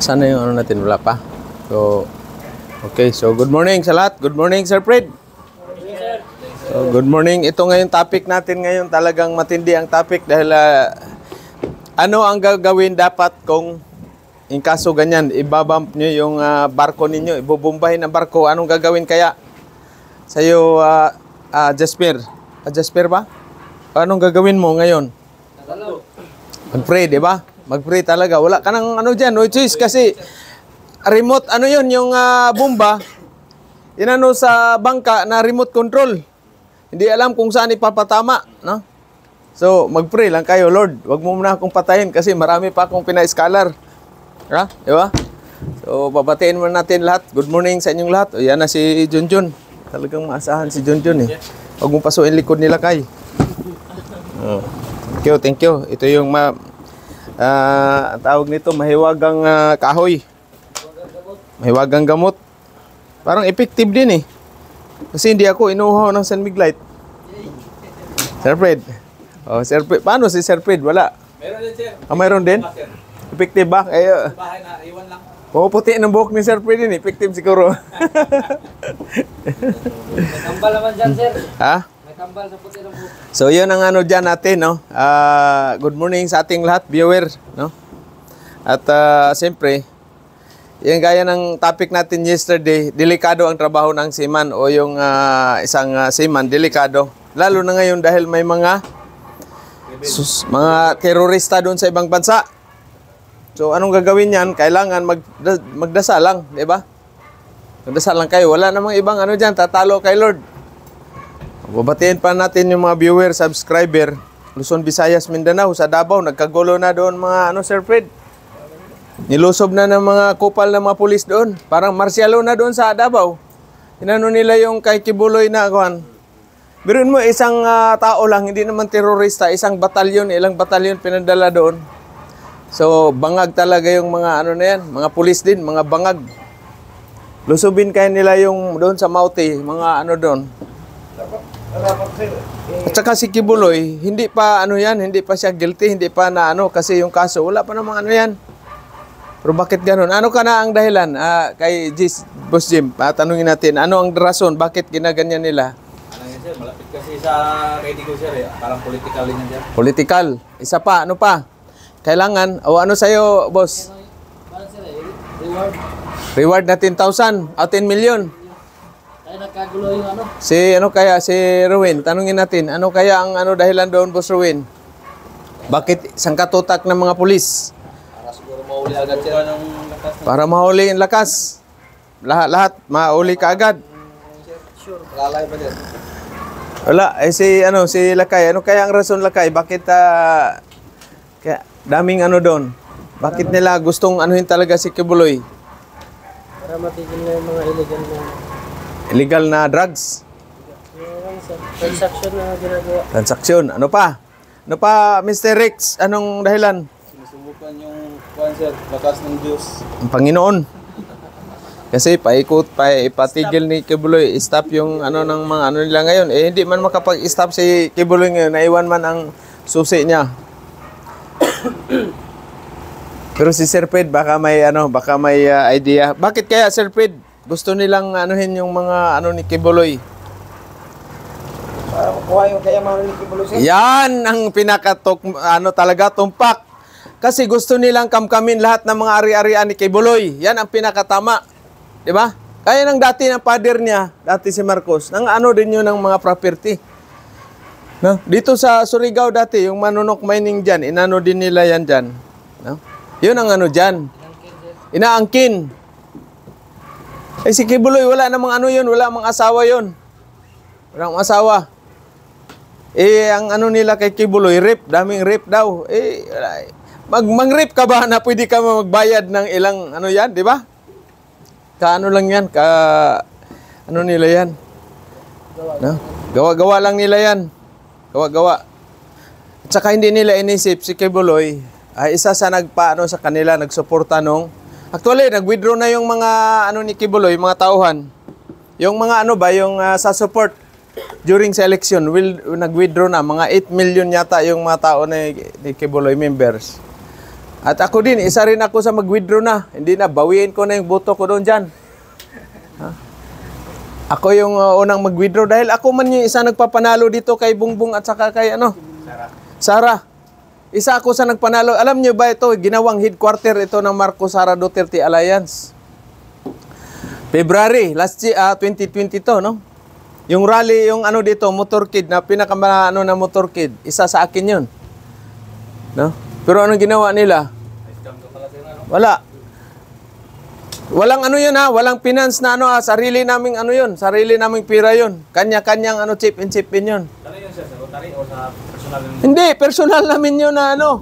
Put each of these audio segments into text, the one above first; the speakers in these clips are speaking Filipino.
Nasaan na yung ano natin? Wala pa. So, okay. So, good morning sa lahat. Good morning, Sir Fred. So, good morning. Ito ngayon topic natin ngayon. Talagang matindi ang topic dahil ano ang gagawin dapat kung in kaso ganyan, ibabump nyo yung barko ninyo, ibubumbahin ang barko. Anong gagawin kaya? Sa'yo, Jasper. Jasper ba? Anong gagawin mo ngayon? Mag-pray, di ba? Mag-pray talaga. Wala ka nang ano dyan, no choice. Kasi remote, ano yun, yung bomba, inano sa bangka na remote control. Hindi alam kung saan ipapatama, no? So, mag-pray lang kayo, Lord. Huwag mo muna akong patayin kasi marami pa akong pina-scholar. Ha? Di ba? So, babatiin mo natin lahat. Good morning sa inyong lahat. O, yan na si Junjun. Talagang maasahan si Junjun eh. Huwag mong pasuin likod nila kay. Thank you. Ito yung tawag nito, mahiwagang kahoy. Mahiwagang gamot. Parang effective din eh. Kasi hindi ako inuhaw ng San Miglite. Sir Fred. Oh, Sir Fred. Paano si Sir Fred? Wala. Meron din, sir. Mayroon din? Effective ba? Bahay na, iwan lang. Puti ng buhok ni Sir Fred din. Effective siguro. May kambal naman dyan, sir. Ha? May kambal sa puti ng buhok. So, yun ang ano dyan natin, no? Good morning sa ating lahat, viewer, no? At siyempre, yung gaya ng topic natin yesterday, delikado ang trabaho ng seaman o yung isang seaman, delikado. Lalo na ngayon dahil may mga terorista doon sa ibang bansa. So, anong gagawin yan? Kailangan magdasal lang, di ba? Magdasal lang kayo. Wala namang ibang ano dyan, tatalo kay Lord. Babatiin pa natin yung mga viewer, subscriber, Luzon, Visayas, Mindanao, sa Davao, nagkagulo na doon mga Sir Fred. Nilusob na ng mga kupal ng mga pulis doon. Parang marsyalo na doon sa Davao. Inano nila yung kay Kibuloy na akuan. Biruin mo, isang tao lang, hindi naman terorista, isang batalyon, ilang batalyon pinadala doon. So, bangag talaga yung mga ano na yan, mga pulis din, mga bangag. Lusubin kaya nila yung doon sa Mauti, mga ano doon. At saka si Kibuloy, hindi pa ano yan, hindi pa siya guilty, hindi pa na ano, kasi yung kaso, wala pa namang ano yan. Pero bakit ganun? Ano ka na ang dahilan? Kay Boss Jim, tanungin natin, ano ang rason, bakit ginaganyan nila? Ano yan, sir? Malapit kasi sa ready ko, sir. Parang political din yan, sir. Political. Isa pa, ano pa? Kailangan, o ano sa'yo, boss? Parang, sir, reward. Reward na 10,000 o 10 million. Kaya nagkagulo yung ano. Si Ruin, tanungin natin, ano kaya ang ano dahilan doon, Boss Ruin? Bakit isang katutak ng mga pulis? Para siguro mahuli agad sila ng lakas. Para mahuli ang lakas. Lahat, mahuli ka agad. Sure. Lalay pa din. Wala, si Lakay, ano kaya ang rason Lakay? Bakit kaya daming ano doon? Bakit nila gustong anuhin talaga si Kibuloy? Para matigil na yung mga Illegal na drugs? Transaction na ginagawa. Transaksyon. Ano pa? Ano pa, Mr. Rex? Anong dahilan? Sinusubukan yung cancer, bakas ng Diyos. Ang Panginoon. Kasi ipatigil ni Kibuloy, stop yung ano ng mga ano nila ngayon. Eh, hindi man makapag-stop si Kibuloy ngayon. Naiwan man ang susi niya. Pero si Sir Fred, baka may idea. Bakit kaya, Sir Fred, gusto nilang anuhin yung mga ano ni Kibuloy? Para makuha yung kayamanan ni Kibuloy, sir. Yan ang talaga tumpak. Kasi gusto nilang kamkamin lahat ng mga ari-arian ni Kibuloy. Yan ang pinakatama. Di ba? Kaya nang dati ng father niya, dati si Marcos, nang ano din yun ng mga property. No? Dito sa Surigao dati, yung Manunok Mining dyan, inano din nila yan dyan. No? Yun ang ano dyan. Inaangkin. Eh si Kibuloy, wala namang ano yun, wala namang asawa yun. Walang asawa. Eh, ang ano nila kay Kibuloy, rape, daming rape daw. Eh, mag-rape ka ba na pwede ka magbayad ng ilang ano yan, di ba? Ano lang yan, ano nila yan. No? Gawa-gawa lang nila yan. Gawa-gawa. At saka hindi nila inisip si Kibuloy, isa sa nagpaano sa kanila, nagsuporta nung. Actually, nag-withdraw na yung mga ano ni Kibuloy, mga tauhan. Yung mga ano ba, yung sa support during sa election, nag-withdraw na. Mga 8 million yata yung mga tao ni Kibuloy members. At ako din, isa rin ako sa mag-withdraw na. Hindi na, bawiin ko na yung boto ko doon dyan. Ha? Ako yung unang mag-withdraw dahil ako man yung isa nagpapanalo dito kay Bungbong at saka kay Sara. Isa ako sa nagpanalo. Alam niyo ba ito, ginawang headquarter ito ng Marcos Sara Duterte Alliance. February, last year, 2022, no? Yung rally, yung ano dito, motorkid, na pinaka-ano na motorkid, isa sa akin yun. No? Pero anong ginawa nila? Wala. Walang ano yun ha, walang finance na ano ha, sarili naming ano yun, sarili naming pira yun. Kanya-kanyang ano, chip in yun. Ano yun sir, sa Rotary o sa personal? Hindi, personal namin yun na ano,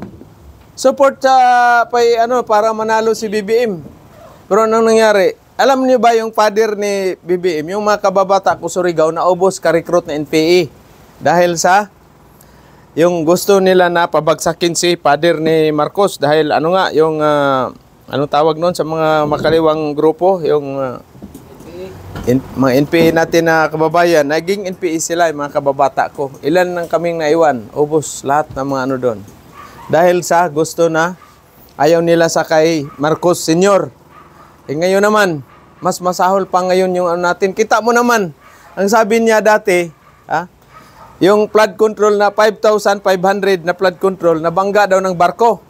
support sa, para manalo si BBM. Pero anong nangyari? Alam niyo ba yung father ni BBM, yung mga kababata ko Surigao, naubos ka-recruit na NPA. Dahil sa, yung gusto nila na pabagsakin si father ni Marcos. Dahil ano nga, yung... anong tawag noon sa mga makaliwang grupo, yung mga NPA natin na kababayan, naging NPA sila, yung mga kababata ko. Ilan nang kaming naiwan, ubos lahat ng mga ano doon. Dahil sa gusto na ayaw nila sa kay Marcos Sr. Ngayon naman, mas masahol pa ngayon yung ano natin. Kita mo naman, ang sabi niya dati, yung flood control na 5,500 na flood control, nabangga daw ng barko.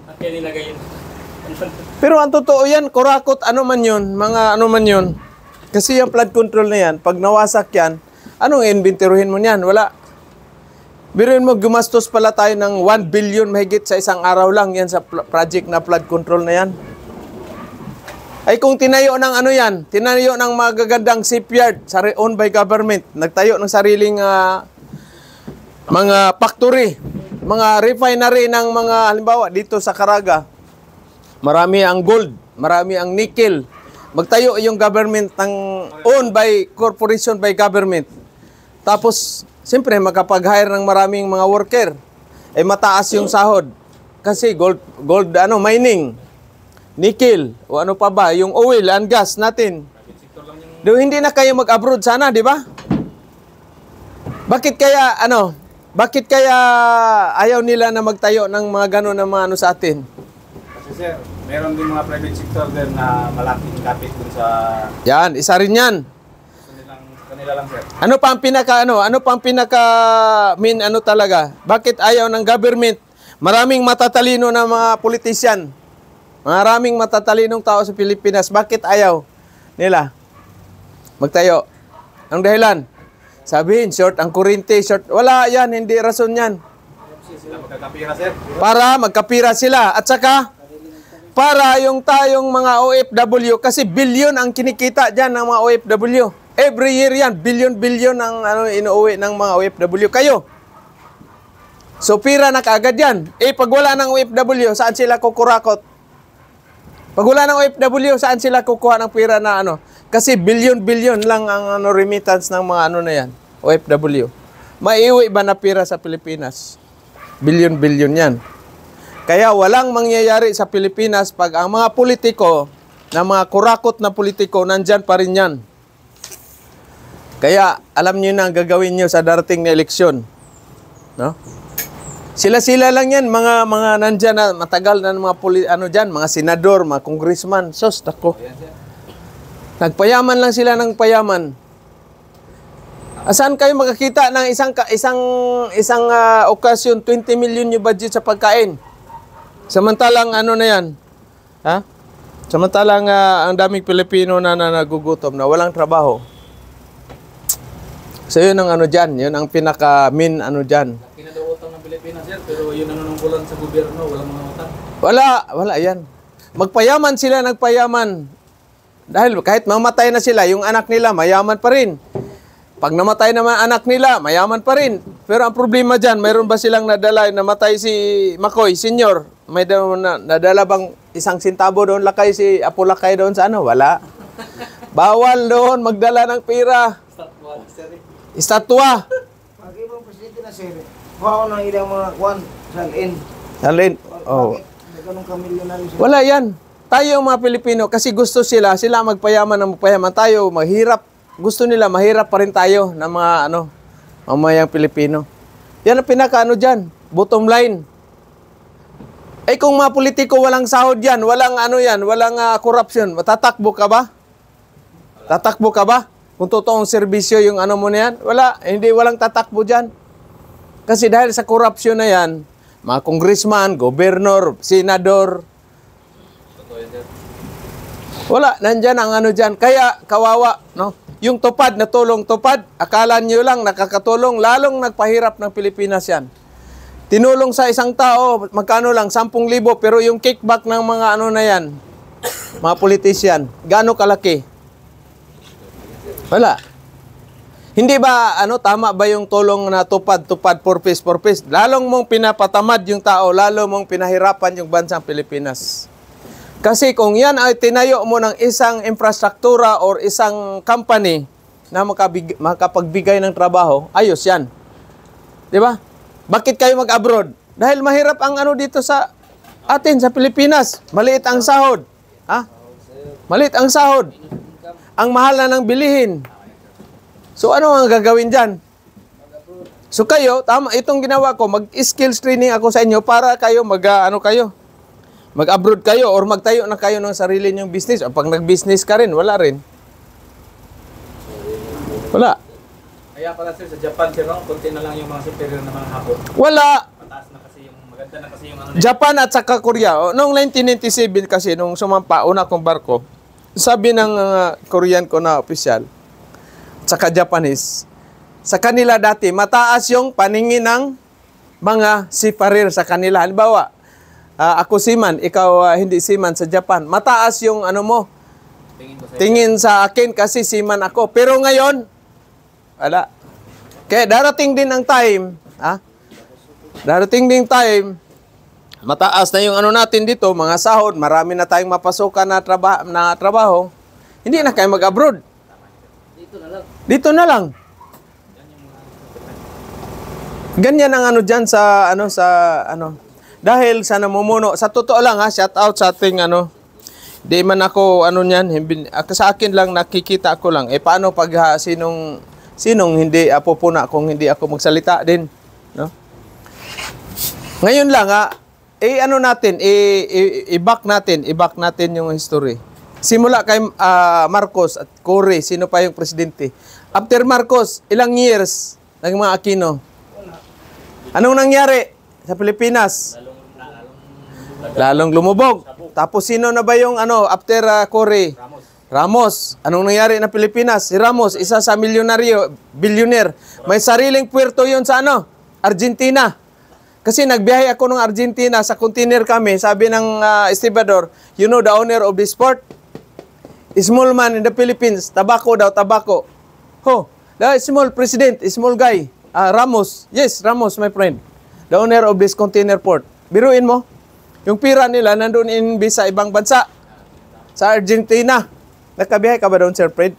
At kaya nilagay yun. Pero ang totoo yan, kurakot, ano man yun, mga ano man yun. Kasi yung flood control na yan, pag nawasak yan, anong inventoryhin mo yan? Wala. Biruin mo, gumastos pala tayo ng 1 billion mahigit sa isang araw lang yan sa project na flood control na yan. Ay kung tinayo ng ano yan, tinayo ng magagandang shipyard, owned by government, nagtayo ng sariling mga factory, mga refinery ng mga, halimbawa, dito sa Caraga, marami ang gold, marami ang nickel. Magtayo yung government ng owned by corporation by government. Tapos, siyempre, makapag-hire ng maraming mga worker. Eh, mataas yung sahod. Kasi gold mining, nickel, o ano pa ba, yung oil and gas natin. Do hindi na kayo mag-abroad sana, di ba? Bakit kaya ayaw nila na magtayo ng mga gano'n na mga ano sa atin? Kasi sir, meron din mga private sector din na malaking kapit dun sa... Yan, isa rin yan. Kanila lang sir. Ano pang pinaka main talaga? Bakit ayaw ng government? Maraming matatalino na mga politician. Maraming matatalinong tao sa Pilipinas. Bakit ayaw nila magtayo? Ang dahilan? Sabihin, short ang kuryente, short. Wala yan, hindi rason yan. Sila magkakapira sir. Para magkapira sila. At saka, para yung tayong mga OFW, kasi billion ang kinikita dyan ng mga OFW. Every year yan, billion ang inuuwi ng mga OFW. Kayo. So, pira na kaagad yan. Pag wala ng OFW, saan sila kukurakot? Pag wala ng OFW, saan sila kukuha ng pira na Kasi billion lang ang remittance ng mga na yan, OFW. Maiuwi ba na pira sa Pilipinas? Billion yan. Kaya walang mangyayari sa Pilipinas pag ang mga politiko, na mga kurakot na politiko, nandyan pa rin yan. Kaya alam niyo na ang gagawin niyo sa darating na eleksyon. No? Sila lang yan, mga nandyan na matagal na mga mga senador, mga congressman. Sos, tako. Nagpayaman lang sila ng payaman. Saan kayo makakita ng isang okasyon, 20 million yung budget sa pagkain? Samantalang na yan? Ha? Samantalang ang daming Pilipino na nagugutom, na walang trabaho. So yun ang dyan, yun ang pinaka-main dyan. Kinadautang ng Pilipinas sir, pero yun nanunungkulan sa gobyerno, walang mga utang. Wala yan. Magpayaman sila, nagpayaman. Dahil kahit mamatay na sila, yung anak nila, mayaman pa rin. Pag namatay naman anak nila, mayaman pa rin. Pero ang problema dyan, mayroon ba silang nadala, namatay si Makoy, senior? May nadala bang isang sintabo doon lakay, si Apo Lakay doon sa Wala. Bawal doon, magdala ng pira. Estatwa. Pag ibang presidente na sir, kuha ng ilang mga salin. Salin. Oh. Ganun kamilyonaryo sir. Wala yan. Tayo mga Pilipino, kasi gusto sila magpayaman ng magpayaman. Tayo, mahirap. Gusto nila, mahirap pa rin tayo ng mga mamayang Pilipino. Yan ang pinaka dyan. Bottom line. Eh kung mga politiko walang sahod yan, walang ano yan, walang corruption, matatakbo ka ba? Tatakbo ka ba? Kung totoong serbisyo yung ano mo na yan, wala, hindi walang tatakbo dyan. Kasi dahil sa corruption na yan, mga congressman, gobernador, senador, wala, nandyan ang ano dyan. Kaya kawawa, no? Yung tupad na tulong tupad, akala nyo lang nakakatulong, lalong nagpahirap ng Pilipinas yan. Tinulong sa isang tao, magkano lang, 10,000, pero yung kickback ng mga ano na yan, mga politician, gaano kalaki? Wala. Hindi ba, ano, tama ba yung tulong na tupad, for piece? Lalong mong pinapatamad yung tao, lalo mong pinahirapan yung bansang Pilipinas. Kasi kung yan ay tinayo mo ng isang infrastruktura or isang company na makapagbigay ng trabaho, ayos yan. Di ba? Bakit kayo mag-abroad? Dahil mahirap ang ano dito sa atin, sa Pilipinas. Maliit ang sahod. Ha? Maliit ang sahod. Ang mahal na ng bilihin. So ano ang gagawin dyan? So kayo, tama, itong ginawa ko, mag-skills training ako sa inyo para kayo mag-abroad kayo or magtayo na kayo ng sarili nyong business. O pag nag-business ka rin, wala rin. Wala. Kaya pala sir, sa Japan sir, konti na lang yung mga superior na mga hapon. Wala. Mataas na kasi yung, maganda na kasi yung ano. Japan at saka Korea. O, noong 1997 kasi, nung sumampa, una kong barko, sabi ng Korean ko na opisyal, saka Japanese, sa kanila dati, mataas yung paningin ng mga seafarer sa kanila. Halimbawa, ako seaman, ikaw hindi seaman sa Japan. Mataas yung ano mo, tingin sa akin kasi seaman ako. Pero ngayon, wala. Kaya darating din ang time, darating din time, mataas na yung ano natin dito, mga sahod, marami na tayong mapasukan na trabaho. Hindi na kayo mag-abroad. Dito na lang. Ganyan ang ano dyan sa ano. Dahil sa namumuno, sa totoo lang shout out sa ating di man ako niyan, sa akin lang nakikita ko lang. Paano pag sinong hindi pupuna kung hindi ako magsalita din, no? Ngayon lang i-back natin yung history. Simula kay Marcos at Cory, sino pa yung presidente? After Marcos, ilang years ng mga Aquino? Anong nangyari sa Pilipinas? Lalong lumubog. Tapos sino na ba yung after Cory? Ramos. Anong nangyari na Pilipinas? Si Ramos, isa sa billionaire. May sariling puerto yun sa Argentina. Kasi nagbiyahe ako ng Argentina, sa container kami, sabi ng estibador, you know the owner of this port? Small man in the Philippines, tabako daw, tabako. The small president, small guy, Ramos. Yes, Ramos, my friend. The owner of this container port. Biruin mo, yung pira nila nandun sa ibang bansa. Sa Argentina. Nagkabiyahe ka ba doon, Sir Fred?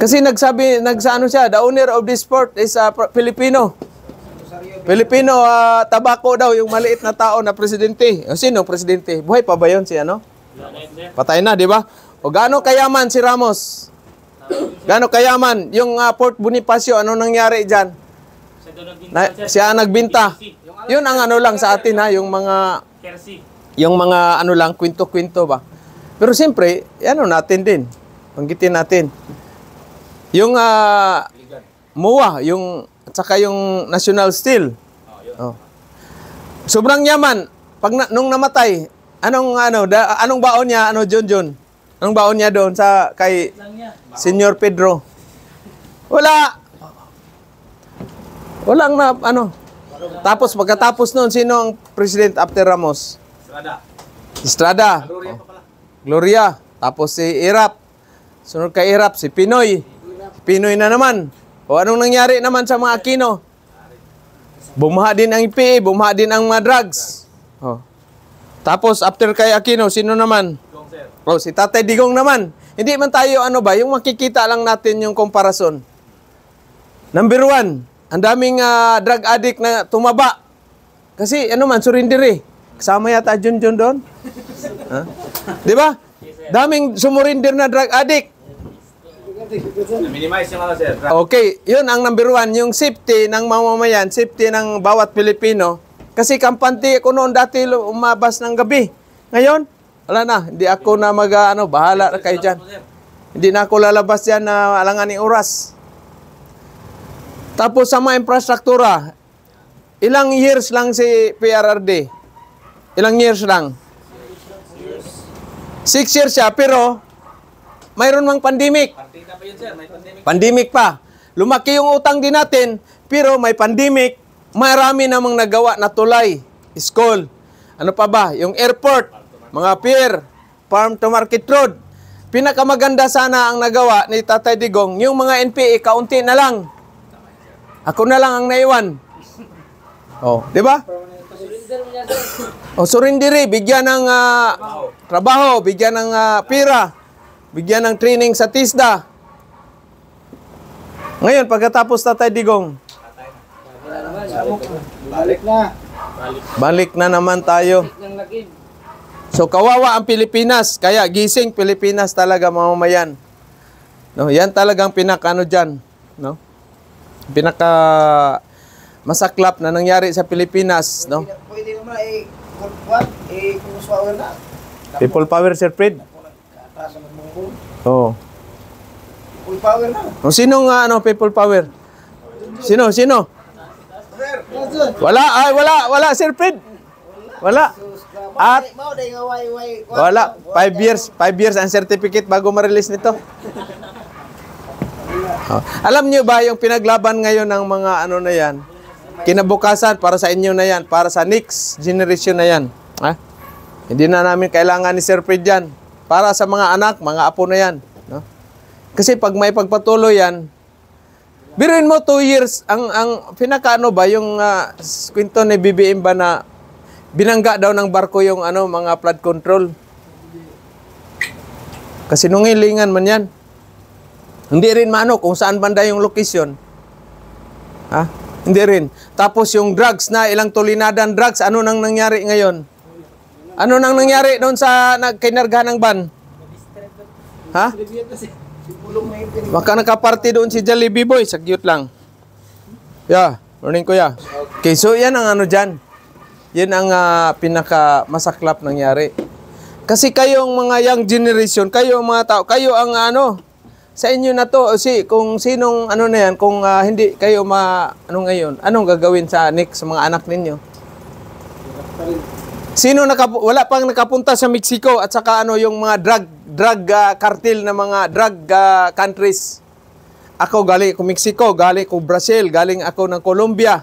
Kasi nagsaano siya, the owner of this port is Filipino. Filipino, tabako daw, yung maliit na tao na presidente. Sino presidente? Buhay pa ba yun si Patay na, di ba? O gaano kayaman si Ramos? Gaano kayaman? Yung Port Bonifacio, ano nangyari dyan? Siya nagbinta. Yun ang lang sa atin yung mga lang, kwento-kwento ba? Pero siyempre, natin din. Banggitin natin. Yung MOA, at saka yung National Steel. Sobrang yaman. Nung namatay, anong baon niya, John? Anong baon niya doon kay Senyor Pedro? Wala. Walang Tapos, pagkatapos noon, sino ang president after Ramos? Estrada. Gloria. Tapos si Irap. Sunod kay Irap, si Pinoy. Pinoy na naman. O anong nangyari naman sa mga Aquino? Bumaha din ang IPA, bumaha din ang mga drugs. Tapos after kay Aquino, sino naman? Si Tatay Digong naman. Hindi man tayo yung makikita lang natin yung komparasyon. Number 1, ang daming drug addict na tumaba. Kasi surrender Kasama yata Junjun doon. Di ba? Daming sumurinder na drug addict. Na-minimize yung sir. Okay, yun ang number 1. Yung safety ng mamamayan, safety ng bawat Pilipino. Kasi kampante ako noon dati umabas ng gabi. Ngayon, wala na. Hindi ako na bahala na kayo dyan. Hindi na ako lalabas dyan na alangan ng oras. Tapos sa mga infrastruktura, ilang years lang si PRRD? Ilang years lang? 6 years siya, pero mayroon mang pandemic. Pandemic pa. Lumaki yung utang din natin, pero may pandemic. Marami namang nagawa na tulay, school. Ano pa ba? Yung airport, mga pier, farm to market road. Pinakamaganda sana ang nagawa ni Tatay Digong, yung mga NPA, kaunti na lang. Ako na lang ang naiwan. Oh, di ba? O surindiri, bigyan ng trabaho, bigyan ng pira, bigyan ng training sa TISDA. Ngayon, pagkatapos Tatay Digong, Balik na. balik na naman tayo. So kawawa ang Pilipinas, kaya gising Pilipinas talaga mamamayan. No, yan talagang pinakano diyan, no? Pinaka masaklap na nangyari sa Pilipinas, no? Pwede naman kumuswawan na. People power, Sir Fred. Kataas ang mungkol. Oh. Full power na. O sinong people power? Sino? Wala Sir Fred. Wala. At wala 5 years ang certificate bago ma-release nito. Oh. Alam niyo ba yung pinaglaban ngayon ng mga na yan? Kinabukasan para sa inyo na yan, para sa next generation na yan. Ha? Hindi na namin kailangan ni Sir Fred yan. Para sa mga anak, mga apo na yan. No? Kasi pag may pagpatuloy yan, biruin mo 2 years, ang pinakaano ba, yung kwento ni BBM ba na binangga daw ng barko yung mga flood control. Kasi nungilingan man yan. Hindi rin kung saan banda yung location. Ha? Hindi rin. Tapos yung drugs na ilang tulinadan drugs, ano nang nangyari ngayon? Ano nang nangyari doon sa kinargahan ng van? Ha? Baka nakaparty doon si Jollibee Boy. Sagyot lang. Yeah. Morning kuya. Okay, so yan ang dyan. Yan ang pinaka-masaklap nangyari. Kasi kayong mga young generation, kayo mga tao, kayo ang sa inyo na to, kung sinong na yan, kung hindi kayo ngayon, anong gagawin sa next sa mga anak ninyo? Wala pang nakapunta sa Mexico at saka yung mga drug cartel na mga drug countries. Ako galing ako Mexico, galing ako Brazil, galing ako ng Colombia.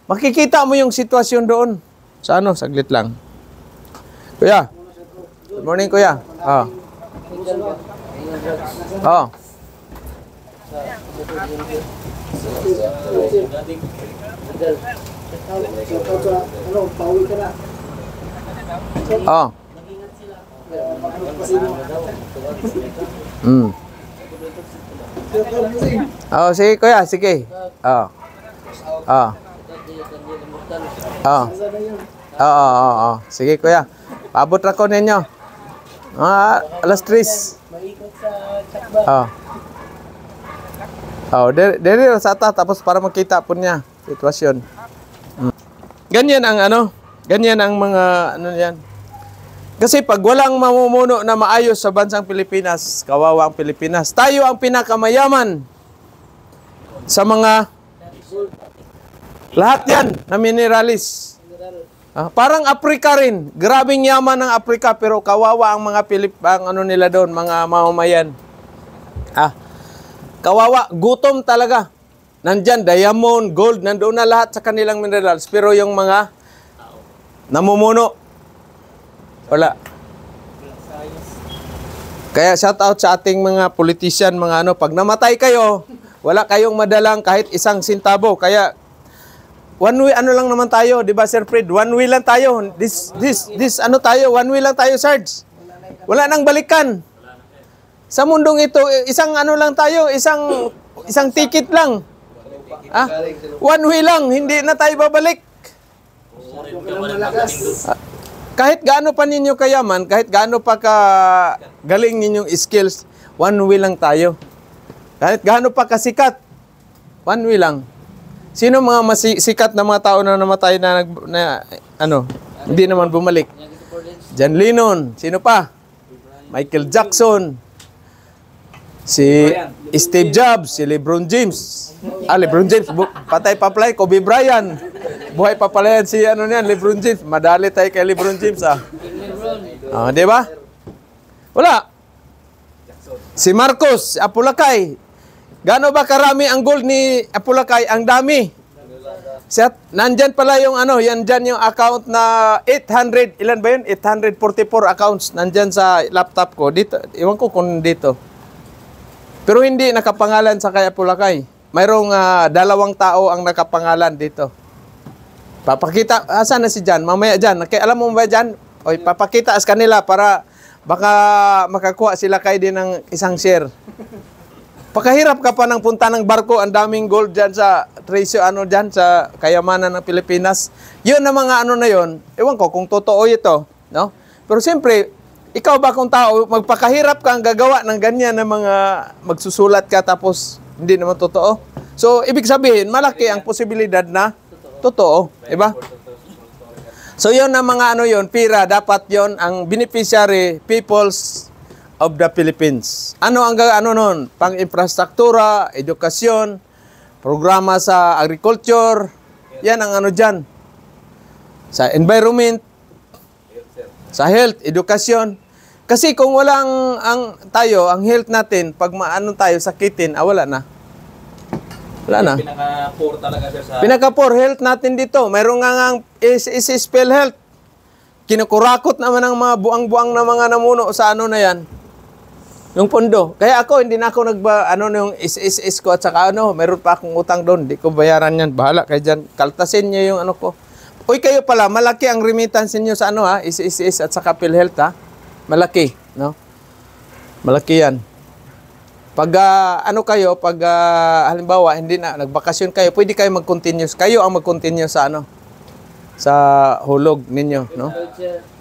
Makikita mo yung sitwasyon doon. Sa saglit lang. Kuya. Good morning, kuya. Oh. Oh. Oh, sige kuya, sige. Oh. Oh. Oh. Oh. Sige kuya. Paabot ra ko ninyo. Alas 3. Oh. Oh, dere sa ata tapos para makita po niya sitwasyon. Ganyan ang ganyan ang mga yan. Kasi pag walang mamumuno na maayos sa bansang Pilipinas, kawawa ang Pilipinas. Tayo ang pinakamayaman sa mga lahat yan na mineralis. Parang Afrika rin. Grabing yaman ng Afrika pero kawawa ang mga nila doon, mga mamamayan. Kawawa, gutom talaga. Nandyan, diamond, gold, nandoon na lahat sa kanilang minerals. Pero yung mga namumuno, wala. Kaya shout out sa ating mga politician, mga pag namatay kayo, wala kayong madalang kahit isang sintabo. Kaya one way lang naman tayo, 'di ba Sir Fred? One way lang tayo. This tayo, one way lang tayo, Sarge. Wala nang balikan. Sa mundong ito, isang lang tayo, isang ticket lang. One way lang, hindi na tayo babalik. Kahit gaano pa ninyo kayaman, kahit gaano pa galing ninyong skills, one way lang tayo. Kahit gaano pa kasikat, one way lang. Sino mga sikat na mga tao na namatay hindi naman bumalik? John Lennon. Sino pa? Michael Jackson. Si Steve Jobs. Si LeBron James. LeBron James. Patay pa pala. Kobe Bryant. Buhay pa pala yan si LeBron James. Madali tayo kay LeBron James, di ba? Wala. Si Marcos, Apulacay. Gaano ba karami ang gold ni Apulacay? Ang dami. Nandyan pala yung yan dyan yung account na 800, ilan ba yun? 844 accounts nandyan sa laptop ko. Dito, iwan ko kung dito. Pero hindi nakapangalan sa kay Apulacay. Mayroong 2 tao ang nakapangalan dito. Papakita, asan na si Jan? Mamaya Jan. Okay, alam mo ba Jan? O, papakita sa kanila para baka makakuha sila kayo din ng isang share. Pakahirap ka pa ng punta ng barko, ang daming gold dyan sa treasure, dyan sa kayamanan ng Pilipinas. Yun na mga na yun, ewan ko kung totoo ito, no? Pero siyempre, ikaw ba kung tao, magpakahirap ka ang gagawa ng ganyan na mga magsusulat ka tapos hindi naman totoo. So, ibig sabihin, malaki ang posibilidad na totoo, diba? So, yun na mga yun, pira, dapat yun, ang beneficiary, peoples of the Philippines. Ano ang nun? Pang-infrastruktura, edukasyon, programa sa agriculture, yan ang dyan. Sa environment, sa health, edukasyon. Kasi kung walang ang health natin, pag tayo, sakitin, wala na. Wala na. Pinaka-poor talaga siya sa... Pinaka-poor health natin dito. Mayroong nga spell health. Kinukurakot naman ang mga buang-buang na mga namuno sa na yan. Yung pondo. Kaya ako, hindi na ako yung SSS ko at saka meron pa akong utang doon. Di ko bayaran yan. Bahala kayo dyan. Kaltasin nyo yung ko. Uy, kayo pala, malaki ang remittance niyo sa SSS at saka PhilHealth, ha? Malaki, no? Malaki yan. Pag, halimbawa, hindi na, nagbakasyon kayo, pwede kayo mag-continue. Kayo ang mag-continue sa sa hulog ninyo, no?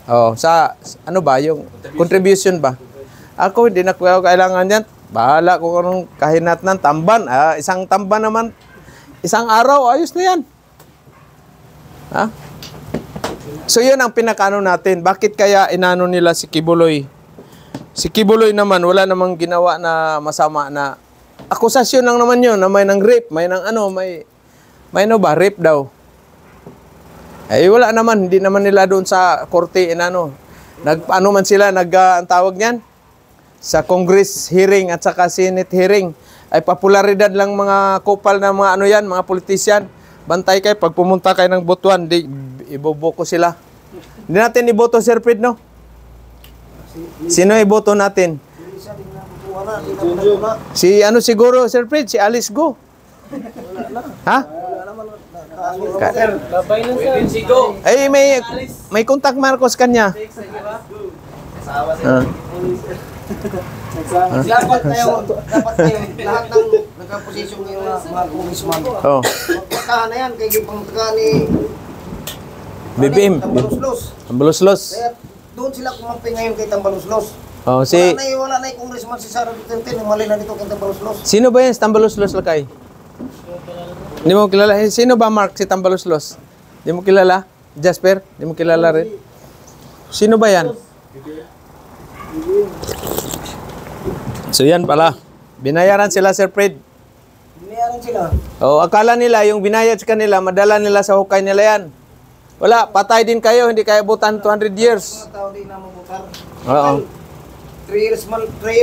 Oh, yung contribution ba? Ako, hindi na ko kailangan yan. Bahala ko kung kahinat ng tamban. Isang tamban naman, isang araw, ayos na yan. Ha? So, yun ang pinakano natin. Bakit kaya inano nila si Kibuloy? Si Kibuloy naman, wala namang ginawa na masama na akusasyon lang naman yun na may nang rape, may nang rape daw. Wala naman, hindi naman nila doon sa korte, man sila, ang tawag niyan? Sa Congress hearing at saka Senate hearing, ay popularidad lang mga kupal na mga mga politisyan. Bantay kayo, pag pumunta kayo ng Butuan, iboboko sila. Hindi natin iboto, Sir Fred, no? Sino iboto natin? Siguro, Sir Fred, si Alice Go. Ha? May contact Marcos kanya. Dapat tayo lahat ng nagkaposisyon ng mga congressman. Oh. Magpatahan na yan kay pangtaga ni BBM. Tambaluslos. Kaya doon sila kumampi ngayon kay Tambaluslos. Oh, wala na yung congressman si Sara Duterte, mali na dito kay Tambaluslos. Sino ba yan si Tambaluslos lakay? Hindi mo kilala? Sino ba Mark si Tambaluslos? Hindi mo kilala? Jasper? Hindi mo kilala rin? Sino ba yan? So yan pala. Binayaran sila, Sir Fred. Binayaran sila. Oh, akala nila yung binayad sa kanila, madala nila sa hukay nila yan. Wala, patay din kayo, hindi kayo butan 200 years. Mga tao din na mabutar. Oo. 3 years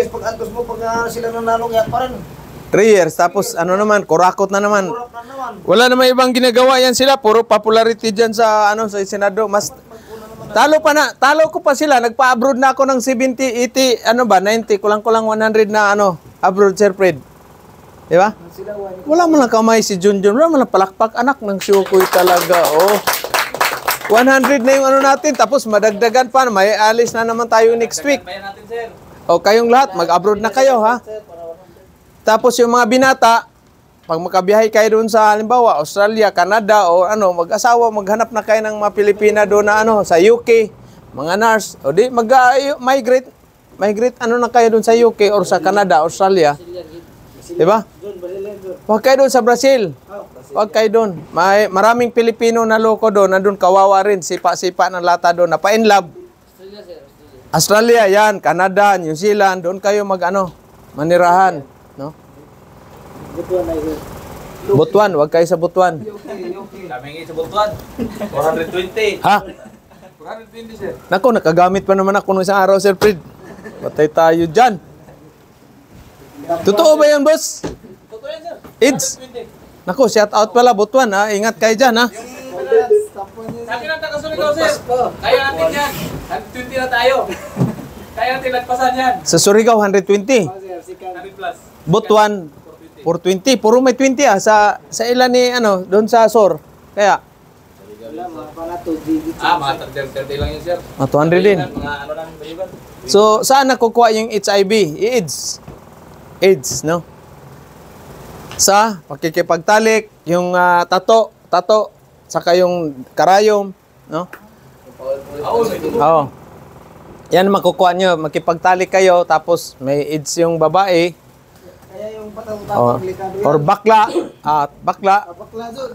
pag antos mo, pag sila nanalo, kaya pa rin. 3 years, tapos kurakot na naman. Kurap na naman. Wala naman ibang ginagawa yan sila, puro popularity dyan sa sa Senado. Mas talo ko pa sila. Nagpa-abroad na ako ng 70, 80, 90, kulang-kulang 100 na abroad, Sir Fred. Di ba? Wala man lang kamay si Junjun, wala man lang palakpak, anak ng Shukoy talaga. Oh. 100 na yung natin, tapos madagdagan pa, may alis na naman tayo next week. O kayong lahat, mag-abroad na kayo, ha? Tapos yung mga binata, pag makabiyahe kayo doon sa, halimbawa, Australia, Canada, o mag-asawa, maghanap na kayo ng mga Pilipina doon na sa UK, mga nurse, o di, mag-migrate na kayo doon sa UK or sa Canada, Australia. Di ba? Doon, Brazilian doon. Huwag kayo doon sa Brazil. Oh, Brazil. Huwag kayo doon. Maraming Pilipino na loko doon. Nandun kawawa rin. Sipa-sipa ng lata doon. Napa-in love. Australia, yan. Canada, New Zealand. Doon kayo manirahan. No? Butuan na yun. Butuan. Huwag kayo sa Butuan. Kami ngayon sa Butuan. 420. Ha? 420, sir. Nako, nakagamit pa naman ako nung isang araw, Sir Fred. Patay tayo dyan. Totoo ba yan, boss? Totoo yan, sir. Ids. 420. Nako, shout out pala, Butuan, ha? Ingat kayo dyan, ha? Sabi ng taga-Surigao, sir. Kaya natin yan. 120 na tayo. Kaya natin nagpasan yan. Sa Surigao, 120. 100 plus. Butuan, 420. Puro may 20, ha? Sa ilan ni, doon sa Sor. Kaya, Wala, mga pala 2 digits. Mga 30 lang yun, sir. 200 din. Mga ano lang, bayugan. So, saan nakukuha yung HIV? AIDS. AIDS, no? Sa pakikipagtalik, yung tato, saka yung karayom, no? Oo, may dugo. Oo. Yan makukuha nyo. Makipagtalik kayo, tapos may AIDS yung babae, Kaya yung o, patang-tapang likado yan. or bakla, bakla, Bakla doon.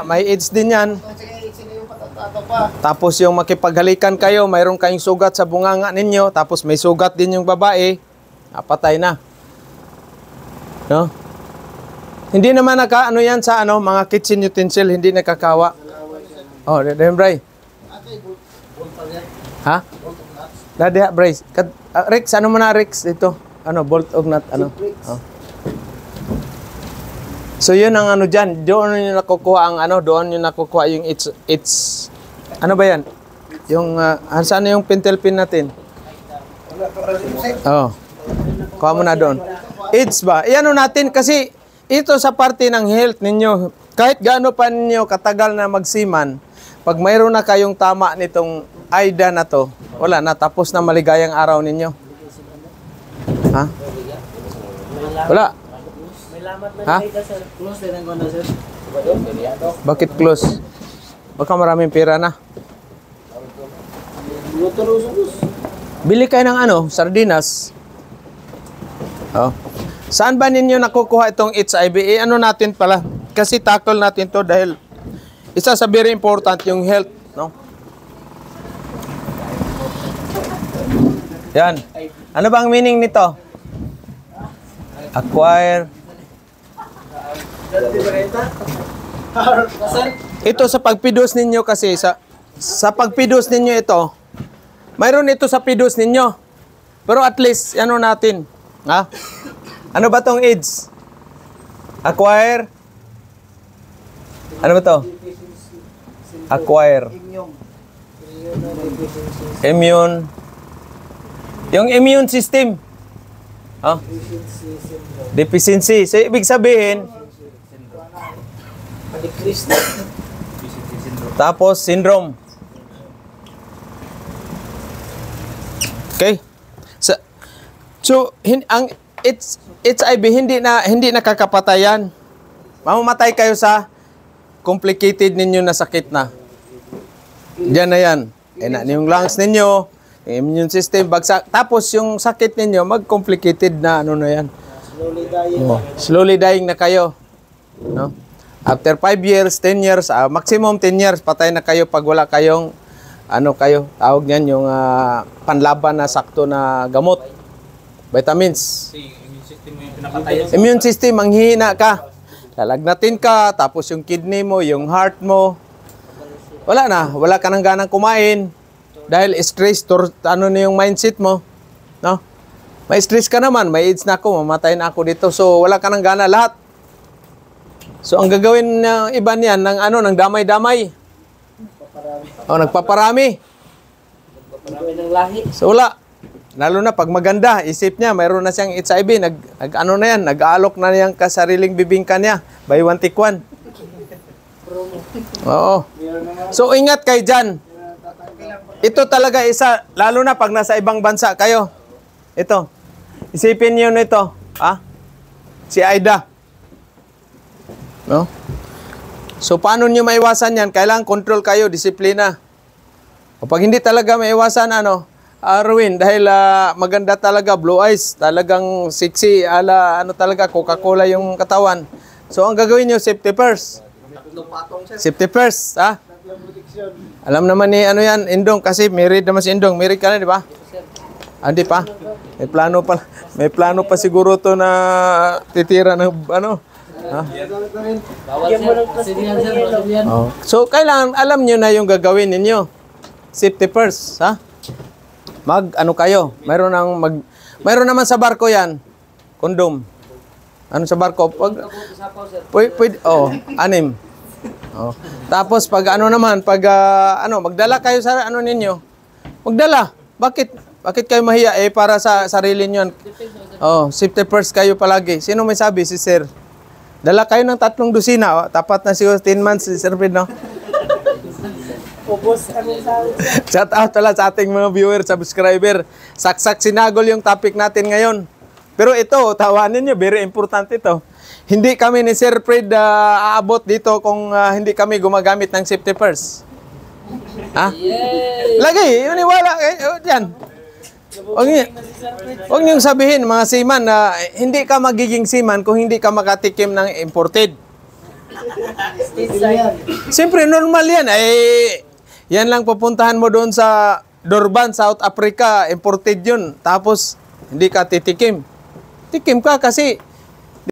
may AIDS din yan. Sige, sila yung patang-tapang pa. Tapos yung makipaghalikan kayo, mayroon kayong sugat sa bunganga ninyo, tapos may sugat din yung babae, patay na. No? Hindi naman yan sa mga kitchen utensil, hindi nakakawa. Oh, Bray. Ha? Dadi ha, Bray. Rex, ano mo na, Rex? Ito. Bolt or nut, Oh. So yun ang dyan. Doon yung nakukuha doon yung nakukuha yung it's ano ba yan? Yung, saan yung pentel pin natin? Oh. Kuha mo na doon. It's ba? Iano natin kasi ito sa parte ng health ninyo. Kahit gaano pa ninyo katagal na magsiman, pag mayroon na kayong tama nitong AIDA na to, wala na, tapos na maligayang araw ninyo. Ha? Wala. May lamat na Ha? nakita, sir. Close din ang ganda, sir. Bakit close? Baka maraming pera na. Luto-luso. Bili kayo ng sardinas. Oh. Saan ba ninyo nakukuha itong HIV? Natin pala. Kasi tackle natin to dahil isa sa very important yung health, no? Yan. Ano ba ang meaning nito? Acquire. Ito sa pagpidos ninyo kasi sa pagpidos ninyo ito. Mayroon ito sa pidos ninyo. Pero at least natin, ha? Ano ba tong AIDS? Acquire. Ano ba to? Acquire. Immune. Yung immune system. Oh. Deficiency. So, ibig sabihin, tapos syndrome. Okay? So ang HIV hindi nakakapatayan. Mamamatay kayo sa complicated ninyo na sakit na. Diyan na yan. Yung lungs ninyo, yung immune system, bagsak. Tapos yung sakit ninyo, mag-complicated na na yan. Slowly dying. Slowly dying na kayo. No? After 5 years, 10 years, maximum 10 years, patay na kayo pag wala kayong, tawag niyan, yung panlaban na sakto na gamot. Vitamins. Kasi immune system mo yung pinapatayan. Immune system, manghihina ka. Lalagnatin ka, tapos yung kidney mo, yung heart mo, wala na. Wala ka nang ganang kumain. Dahil stress, na yung mindset mo. No? May stress ka naman, may AIDS na ako, mamatay na ako dito. So, wala ka nang gana lahat. So, ang gagawin ng iba niyan, ng damay-damay. Nagpaparami. Nagpaparami ng lahi. So, wala. Lalo na pag maganda, isip niya, mayroon na siyang HIV, nag-aalok na niyang kasariling bibingka niya. Buy one, take one. Oo. So, ingat kayo dyan. Ito talaga isa, lalo na pag nasa ibang bansa kayo. Ito. Isipin niyo nito. Si Aida. No? So, paano niyo maiwasan yan? Kailangan control kayo, disiplina. Kapag hindi talaga maiwasan, Arwin, dahil maganda talaga, blue eyes, talagang sexy, ano talaga, Coca-Cola yung katawan. So, ang gagawin nyo, safety first. Safety first, ha? Alam naman ni, ano yan, Indong, kasi married naman si Indong. Married ka na, di ba? Hindi pa. May plano pa siguro to na titira ng, ano, ha? Oh. So, kailangan, alam nyo na yung gagawin ninyo. Safety first, ha? Ano kayo? Mayroon naman sa barko yan. Kondom. Ano sa barko? Pwede, anim. Oh. Tapos pag magdala kayo sa ano ninyo. Magdala. Bakit kayo mahiya? Para sa sarili niyo. Safety first kayo palagi. Sino may sabi? Si Sir. Dala kayo ng 3 dosina. Tapat na siguro 10 months si Sir Fred, no? Shout out pala sa ating mga viewer, subscriber. Saksak sinagol yung topic natin ngayon. Pero ito, tawanin nyo, very important ito. Hindi kami ni Sir Fred aabot dito kung hindi kami gumagamit ng safety first. Ha? Lagi, uniwala. Yan. Huwag niyong sabihin, mga seaman, na hindi ka magiging seaman kung hindi ka makatikim ng imported. Siyempre, normal yan. Yan lang pupuntahan mo doon sa Durban, South Africa, imported yun. Tapos, hindi ka titikim. Tikim ka kasi